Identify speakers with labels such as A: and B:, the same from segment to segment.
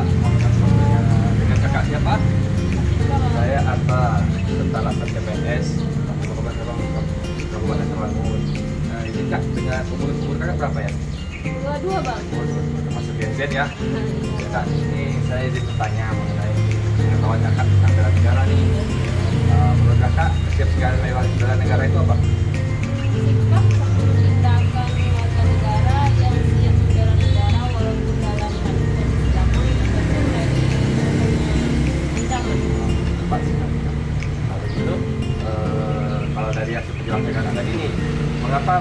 A: Kak, dengan kakak siapa? Saya Arta, Tentara CPNS Kabupaten Sawangun. Nah, ini Kak, dengan umur kakak berapa ya?
B: 22 bang.
A: Termasuk Gen Z ya. Ya Kak, ini saya izin bertanya mengenai pengetahuan kakak tentang bela negara nih. Menurut kakak, kesiapsiagaan bela negara itu apa?
B: Sikap serta tindakan warga negara yang siap membela negara walaupun dalam kondisi damai ataupun dari ancaman.
A: Tepat sekali Kak. Kalau gitu, kalau dari hasil penjelasan kakak tadi nih, mengapa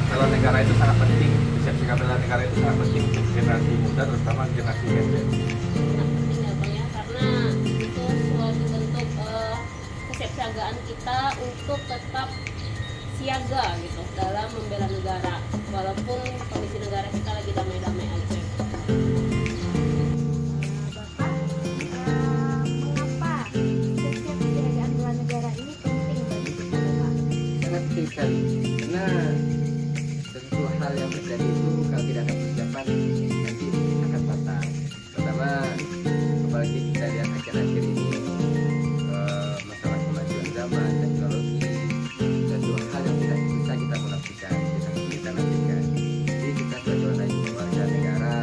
A: bela negara itu sangat penting? Kesiapsiagaan bela negara itu sangat penting untuk generasi muda, terutama generasi Gen Z.
B: Sangat penting ya bang ya, karena itu suatu bentuk kesiapsiagaan kita untuk tetap siaga gitu dalam membela negara walaupun kondisi negara kita lagi damai-damai aja.
C: Bapak, mengapa kesiapsiagaan bela negara ini penting bagi kita, Bapak?
D: Sangat penting sekali karena sesuatu hal yang terjadi itu kalau tidak ada persiapan nanti akan fatal. Pertama, apalagi kita lihat akhir-akhir ini masalah kemajuan zaman teknologi, sesuatu hal yang tidak bisa kita menafikan, kita nafikan. Jadi kita sebagai warga negara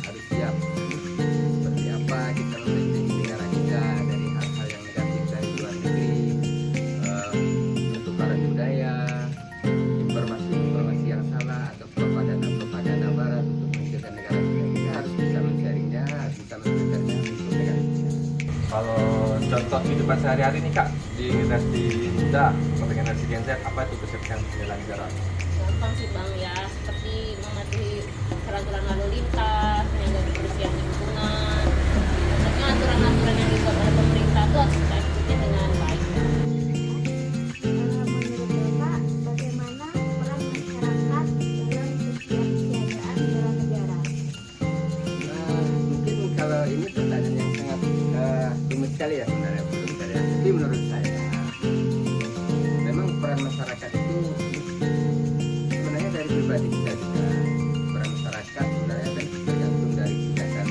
D: harus siap seperti apa kita membentengi negara kita dari hal-hal yang negatif dari luar negeri, pertukaran budaya, informasi yang salah atau propaganda barat untuk menjadikan negara kita harus bisa men-sharingnya, harus bisa menyebarkannya untuk negara kita.
A: Kalau contoh kehidupan sehari-hari nih Kak, di generasi muda atau generasi Gen Z, apa itu kesiapsiagaan bela negara?
B: Gampang sih bang ya, seperti mematuhi peraturan lalu lintas, menjaga kebersihan lingkungan, pokoknya aturan-aturan yang dibuat oleh pemerintah itu harus kita ikuti dengan baik.
C: Menurut Bapak, bagaimana peran masyarakat dalam kesiapsiagaan bela negara?
D: Mungkin kalau ini pertanyaan yang sangat rumit sekali ya sebenarnya, tapi menurut saya memang peran masyarakat itu sebenarnya dari pribadi kita juga. Peran masyarakat sebenarnya tergantung dari kebijakan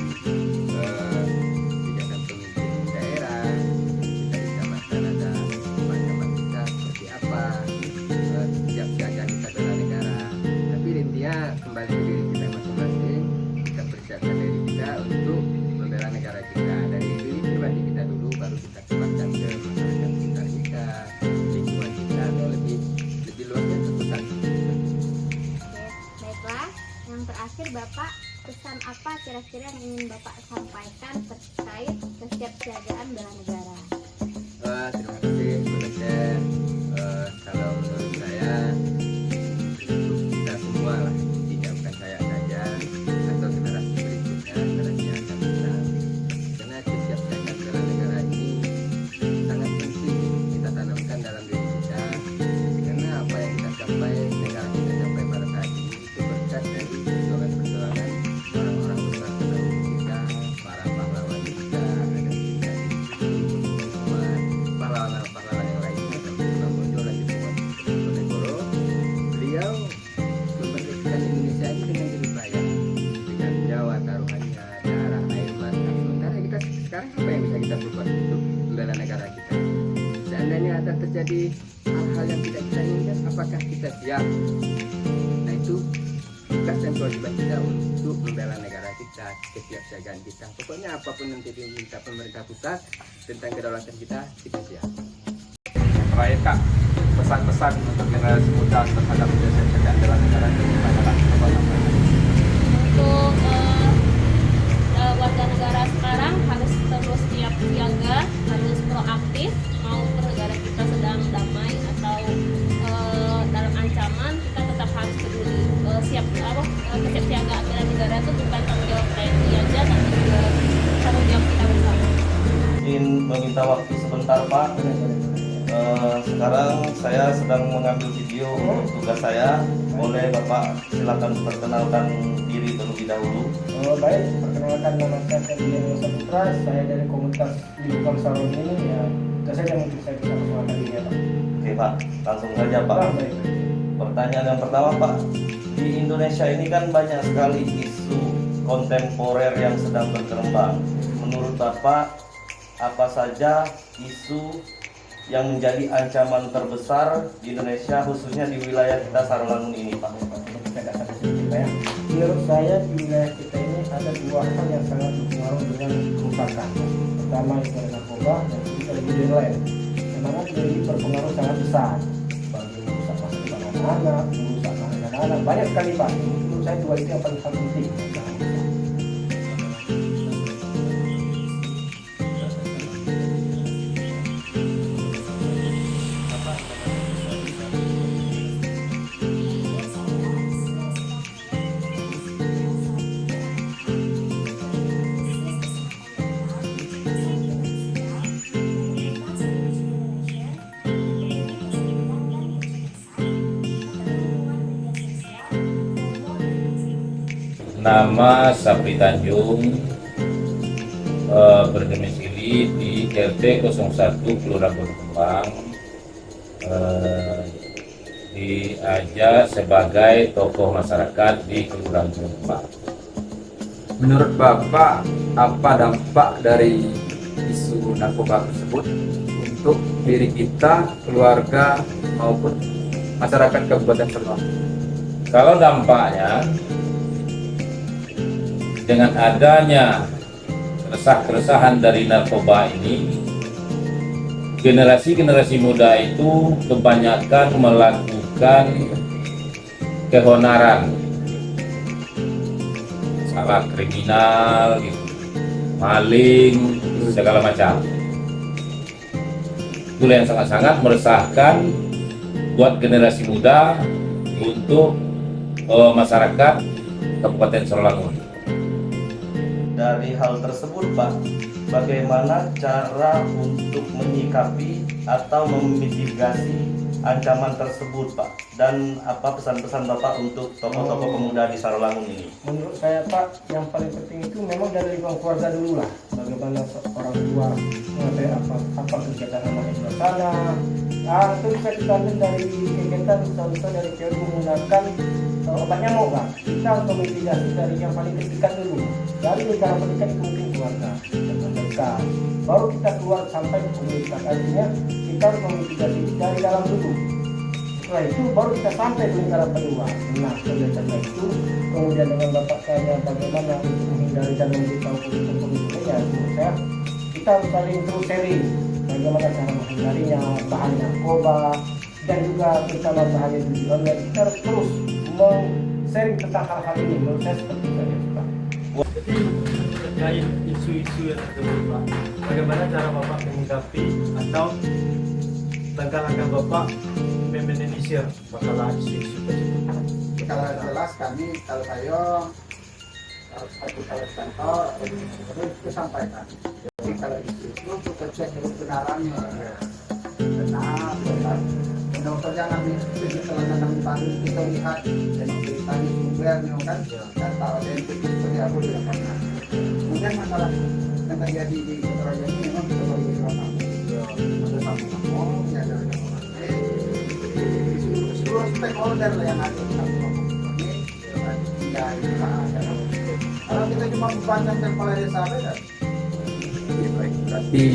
D: pemimpin daerah. Kita bisa makan ada teman-teman kita seperti apa, kesiapsiagaan kita bela negara. Tapi intinya kembali ke diri kita masing-masing, kita persiapkan diri kita untuk membela negara kita dari diri pribadi kita dulu, baru kita kembangkan ke masyarakat sekitar kita, lingkungan kita, atau lebih luasnya tentu saja.
C: Oke, baiklah. Yang terakhir, Bapak, pesan apa kira-kira yang ingin Bapak sampaikan terkait kesiapsiagaan bela negara?
D: Terima kasih Bu Dosen. Kalau menurut saya untuk kita semua lah, intinya bukan saya saja atau generasi berikutnya, generasi yang akan datang. Karena kesiapsiagaan bela negara ini sangat penting kita tanamkan dalam diri kita. Karena apa yang kita capai, negara kita capai pada saat ini itu berkat dari perjuangan-perjuangan orang-orang besar terdahulu kita, para pahlawan kita, ada kita semua pahlawan-pahlawan yang lainnya sampai Imam Bonjol dan Diponegoro. Beliau memerdekakan Indonesia ini dengan jerih payah, dengan nyawa taruhannya, darah, air mata. Sementara kita sekarang apa yang bisa kita berbuat untuk membela negara kita? Seandainya ada terjadi hal-hal yang tidak kita inginkan, apakah kita siap? Nah, itu tugas dan kewajiban kita untuk membela negara kita, kesiapsiagaan kita. Pokoknya apapun nanti diminta pemerintah pusat tentang kedaulatan kita siap.
A: Terakhir Kak, pesan-pesan untuk generasi muda terhadap kesiapsiagaan bela negara itu gimana Kak? Apa namanya?
B: Untuk warga negara sekarang harus terus siap siaga, harus proaktif, maupun negara kita sedang damai atau dalam ancaman, kita tetap harus peduli. Kesiapsiagaan bela negara itu bukan tanggung jawab TNI aja, tapi juga tanggung jawab kita bersama.
E: Ingin meminta waktu sebentar Pak. Sekarang saya sedang mengambil video untuk tugas saya. Boleh Bapak silakan perkenalkan diri terlebih dahulu.
F: Baik, perkenalkan nama saya Ferdian Saputra, saya dari komunitas lingkungan Sawangun ini ya. Itu saja mungkin saya bisa perkenalkan diri ya Pak.
E: Oke Pak, langsung saja Pak.
F: Baik.
E: Pertanyaan yang pertama Pak, di Indonesia ini kan banyak sekali isu kontemporer yang sedang berkembang. menurut Bapak apa saja isu yang menjadi ancaman terbesar di Indonesia khususnya di wilayah kita Sarawangun ini, Pak?
F: Menurut saya di wilayah kita ini ada dua hal yang sangat berpengaruh dengan kerusakan. Pertama itu adalah narkoba dan kedua budaya lain. Memang jadi berpengaruh sangat besar bagi merusak masa depan anak-anak, merusak anak-anak. Banyak sekali Pak. Menurut saya dua itu yang paling penting.
G: Nama Sapri Tanjung, berdomisili di RT 01 Kelurahan Berkembang, diajak sebagai tokoh masyarakat di Kelurahan Berkembang.
H: Menurut Bapak, apa dampak dari isu narkoba tersebut untuk diri kita, keluarga, maupun masyarakat Kabupaten Sarawangun?
G: Kalau dampaknya, dengan adanya keresahan dari narkoba ini, generasi muda itu kebanyakan melakukan keonaran, salah kriminal, gitu, maling, segala macam. Itulah yang sangat-sangat meresahkan buat generasi muda untuk masyarakat Kabupaten Sarawangun.
E: Dari hal tersebut, Pak, bagaimana cara untuk menyikapi atau memitigasi ancaman tersebut, Pak? Dan apa pesan-pesan Bapak untuk tokoh-tokoh pemuda di Sarawangun ini?
F: Menurut saya Pak, yang paling penting itu memang dari lingkungan keluarga dulu lah. Bagaimana orang tua mengetahui apa kegiatan anak di luar sana. Itu bisa kita ambil dari kegiatan misalnya dari teori menggunakan obat nyamuk Pak. Kita untuk mitigasi dari yang paling dekat dulu. Dari lingkaran pendidikan itu mungkin keluarga dan terdekat. Baru kita keluar sampai ke komunitas. Artinya kita harus memitigasi dari dalam dulu. Setelah itu baru kita sampai ke lingkaran luar. Nah, setelah itu kemudian dengan Bapak tanya bagaimana untuk menghindari dan memberitahu pemimpin-pemimpinnya, ya menurut saya kita harus saling terus sharing bagaimana cara menghindarinya, bahaya narkoba dan juga bersama bahaya judi online. Kita harus terus sharing tentang hal-hal ini. Menurut saya seperti itu saja Pak.
I: Jadi terkait isu-isu yang tersebut Pak, bagaimana cara Bapak menyikapi atau langkah-langkah Bapak meminimalisir masalah isu-isu tersebut?
J: Kalau jelas kami, kalau saya kalau contoh terus kita sampaikan. Jadi kalau isu itu kita cek kebenarannya, benar. Dokter jangan kalau nanam tadi kita lihat dan tadi sumbernya kan data otentik seperti apa di lapangan. Kemudian masalah yang terjadi di Sarawangun ini memang kita baru ada satu kampung, ada seluruh stakeholder yang ada di kampung ini. Ya itu ada. Kalau kita cuma memandang kepala desa beda.
H: Berarti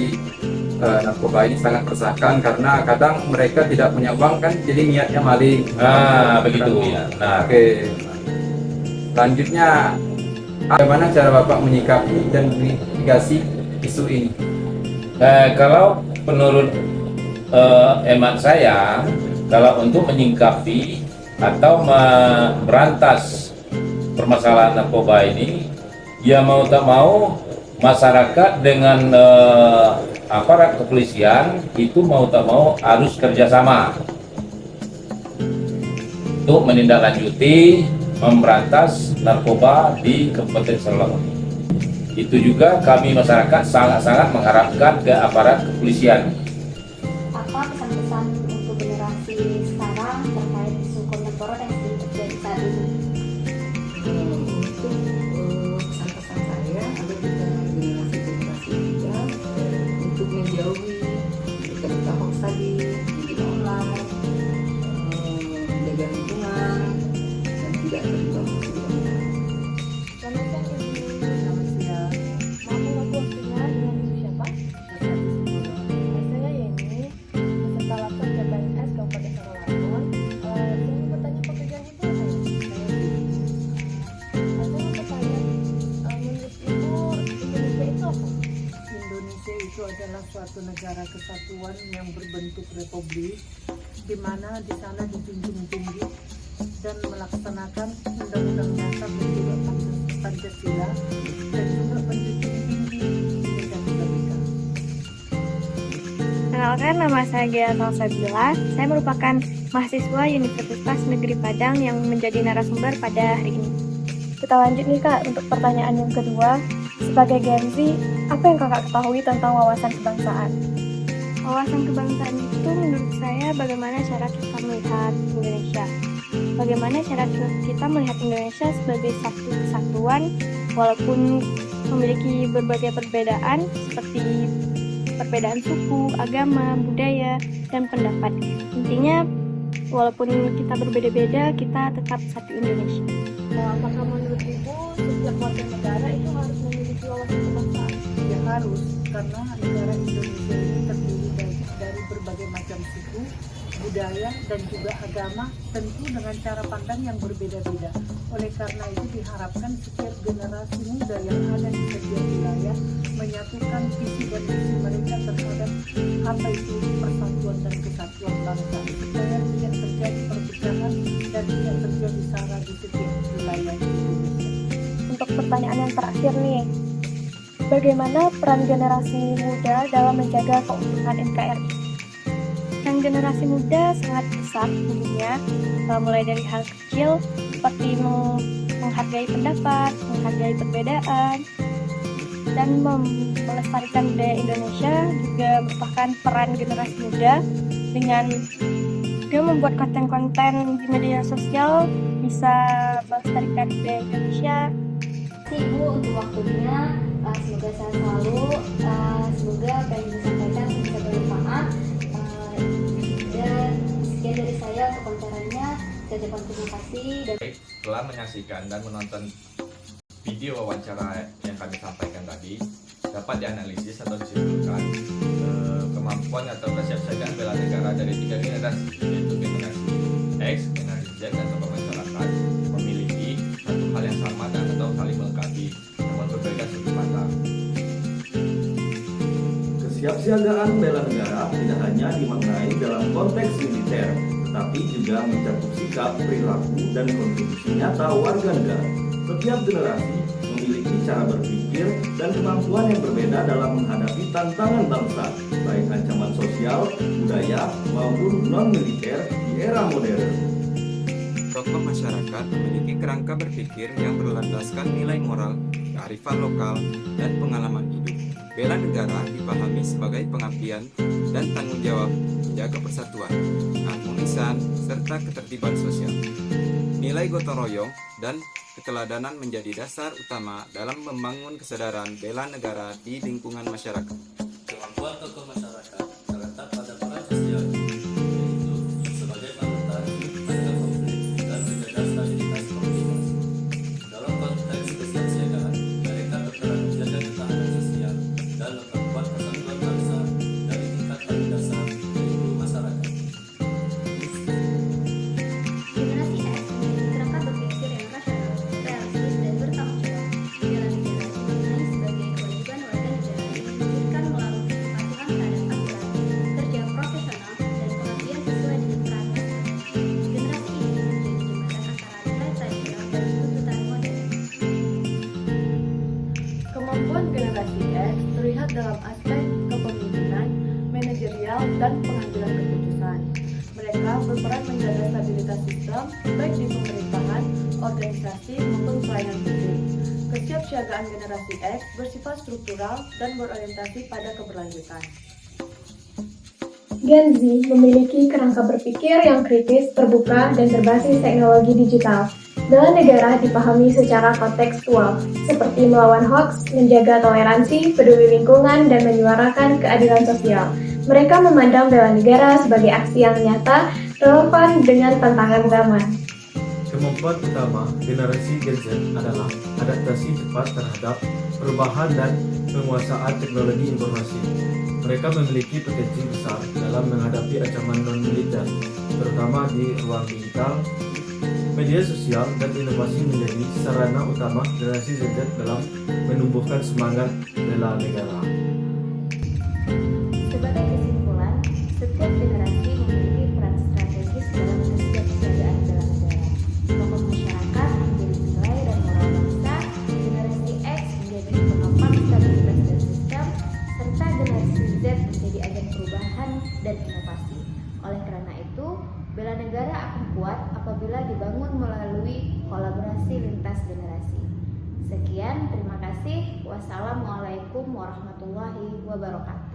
H: narkoba ini sangat meresahkan karena kadang mereka tidak punya uang kan, jadi niatnya maling.
G: Begitu ya. Nah,
H: Oke. Selanjutnya, bagaimana cara Bapak menyikapi dan mitigasi isu ini?
G: Kalau menurut hemat saya, kalau untuk menyingkapi atau merantas permasalahan narkoba ini, ya mau tak mau masyarakat dengan aparat kepolisian itu mau tak mau harus kerjasama untuk menindaklanjuti memberantas narkoba di Kabupaten Sarawangun. Itu juga kami masyarakat sangat-sangat mengharapkan ke aparat kepolisian.
C: Apa pesan-pesan untuk generasi sekarang terkait isu kontemporer yang sedang terjadi saat ini?
K: Untuk pesan-pesan saya agar kita generasi muda untuk menjauhi berita hoax tadi, judi online, menjaga lingkungan dan tidak terlibat musik.
C: Selamat siang.
K: Selamat siang.
C: Mampu
L: suatu negara kesatuan yang berbentuk republik, di mana di sana dijunjung tinggi dan melaksanakan undang-undang dasar dan juga Pancasila, dan juga menjunjung tinggi Bhinneka Tunggal Ika.
M: Kenalkan, nama saya Gea Salsabila. Saya merupakan mahasiswa Universitas Negeri Padang yang menjadi narasumber pada hari ini. Kita lanjut nih Kak, untuk pertanyaan yang kedua. Sebagai Gen Z, apa yang Kakak ketahui tentang wawasan kebangsaan? Wawasan kebangsaan itu menurut saya bagaimana cara kita melihat Indonesia. Bagaimana cara kita melihat Indonesia sebagai satu kesatuan, walaupun memiliki berbagai perbedaan seperti perbedaan suku, agama, budaya, dan pendapat. Intinya, walaupun kita berbeda-beda, kita tetap satu Indonesia.
L: Apakah menurut Ibu setiap warga negara itu harus memiliki wawasan kebangsaan? Ya harus, karena negara Indonesia ini terdiri dari berbagai macam suku, budaya, dan juga agama, tentu dengan cara pandang yang berbeda-beda. Oleh karena itu diharapkan setiap generasi muda yang ada di setiap wilayah menyatukan visi dan misi mereka terhadap apa itu persatuan dan kesatuan bangsa, supaya tidak terjadi perpecahan dan tidak terjadi sara di setiap wilayah di Indonesia.
M: Untuk pertanyaan yang terakhir nih, bagaimana peran generasi muda dalam menjaga keutuhan NKRI? Yang generasi muda sangat besar tentunya, mulai dari hal kecil seperti menghargai pendapat, menghargai perbedaan, dan melestarikan budaya Indonesia juga merupakan peran generasi muda dengan dia membuat konten-konten di media sosial bisa melestarikan budaya Indonesia.
C: Terima kasih Ibu untuk waktunya, semoga sehat selalu, semoga apa yang disampaikan bisa bermanfaat. Dan sekian dari saya untuk wawancaranya, saya ucapkan terima kasih.
A: Setelah menyaksikan dan menonton video wawancara yang kami sampaikan tadi, dapat dianalisis atau disimpulkan kemampuan atau kesiapsiagaan bela negara dari 3 generasi, yaitu generasi X, generasi Z, dan tokoh masyarakat memiliki satu hal yang sama dan atau saling melengkapi, namun berbeda sudut pandang.
E: Kesiapsiagaan bela negara tidak hanya dimaknai dalam konteks militer, tetapi juga mencakup sikap, perilaku, dan kontribusi nyata warga negara. Setiap generasi memiliki cara berpikir dan kemampuan yang berbeda dalam menghadapi tantangan bangsa, baik ancaman sosial, budaya, maupun non-militer di era modern.
H: Tokoh masyarakat memiliki kerangka berpikir yang berlandaskan nilai moral, kearifan lokal, dan pengalaman hidup. Bela negara dipahami sebagai pengabdian dan tanggung jawab menjaga persatuan, keharmonisan, serta ketertiban sosial. Nilai gotong royong dan keteladanan menjadi dasar utama dalam membangun kesadaran bela negara di lingkungan masyarakat.
E: Kemampuan tokoh masyarakat terletak pada peran sosial, yaitu sebagai panutan pada konflik dan menjaga stabilitas komunitas. Dalam konteks kesiapsiagaan, mereka berperan menjaga ketahanan sosial dan memperkuat persatuan bangsa dari tingkat paling dasar, yaitu masyarakat.
C: Generasi X memiliki kerangka berpikir yang rasional, realistis, dan bertanggung jawab. Bela negara dimaknai sebagai kewajiban warga negara yang diwujudkan melalui kepatuhan terhadap aturan, kerja profesional, dan pengabdian sesuai dengan perannya. Generasi ini menjadi jembatan antara nilai tradisional dan tuntutan modern.
L: Kemampuan generasi X terlihat dalam aspek kepemimpinan, manajerial, dan pengambilan keputusan. Mereka berperan menjaga stabilitas sistem, baik di pemerintahan, organisasi, maupun pelayanan publik. Kesiapsiagaan generasi X bersifat struktural dan berorientasi pada keberlanjutan.
M: Gen Z memiliki kerangka berpikir yang kritis, terbuka, dan berbasis teknologi digital. Bela negara dipahami secara kontekstual, seperti melawan hoaks, menjaga toleransi, peduli lingkungan, dan menyuarakan keadilan sosial. Mereka memandang bela negara sebagai aksi yang nyata, relevan dengan tantangan zaman.
I: Kemampuan utama generasi Gen Z adalah adaptasi cepat terhadap perubahan dan penguasaan teknologi informasi. Mereka memiliki potensi besar dalam menghadapi ancaman non-militer, terutama di ruang digital. Media sosial dan inovasi menjadi sarana utama generasi Z dalam menumbuhkan semangat bela negara.
C: kuat apabila dibangun melalui kolaborasi lintas generasi. Sekian, terima kasih. Wassalamualaikum warahmatullahi wabarakatuh.